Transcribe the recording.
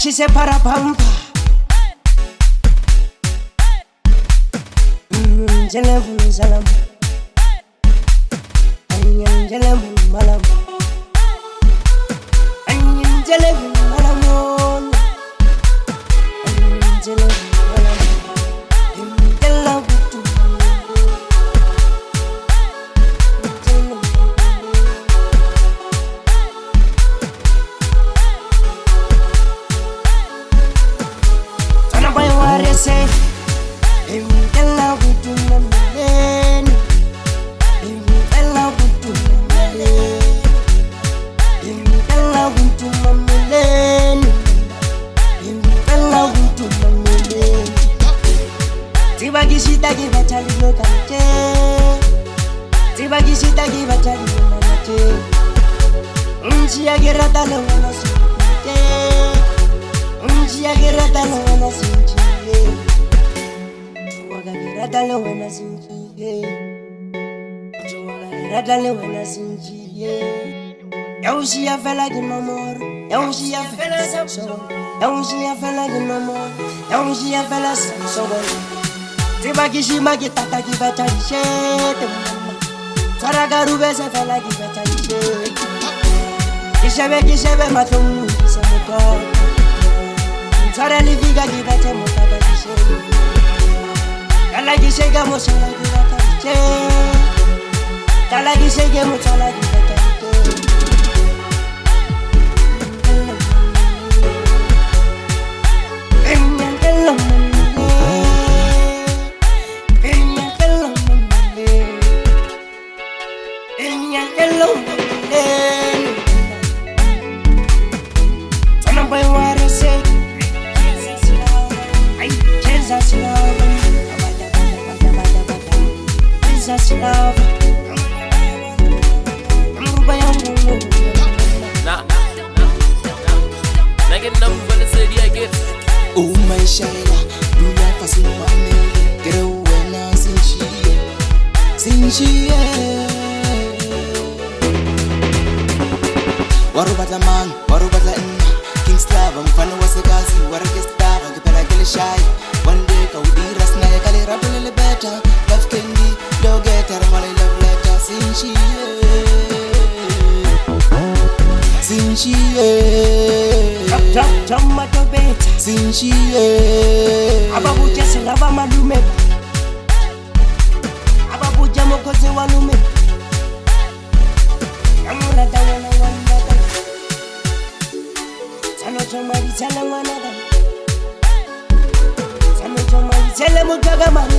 she say para pampa. Ncela salam. Ncela malam. Ncela malam. Ncela malam. Ncela butu. Tswana boy wa RsA. Ncela butu mameni. Ncela butu mameni. Ncela butu mameni. Ncela butu mameni. Tiba kishita kibatali no kante. Tiba kishita kibatali no mate. Unjia gerata le wana sinje. Unjia gerata le wana sinje. Waga gerata le wana sinje. Waga gerata le wana sinje. Yaunjia fela ki mamoro. Yaunjia fela samso. Yaunjia fela ki mamoro. Yaunjia fela samso. Tiba kishima kitata kibatali shete mama. Tsaragaru se fela kibatali shete. Kishebe matomu kisamuka. Tsara liviga kibate mutaka kishebe. Kala kishega mosala kibatali shete. Kala kishege mosala kibatali shete. Tswana boy wa RsA. Slava. Slava. Nah. Get number for Lesedi, I get. Oh my Ncela, do ya fasin mame, get away now sinchi. Warubata man, warubata inna, King Slava, mfano wa sekazi, warakestava, kipela kile shy. One day kaudira snaye kale rapele better, love candy, do get her my love letter, sinchi. Chama to beta. Sinchi. Ababuja Slava malume. Ababuja mokoze walume. Amuna dawana wanda. Sano choma di chale wana. Sano choma di chale mutaga mani.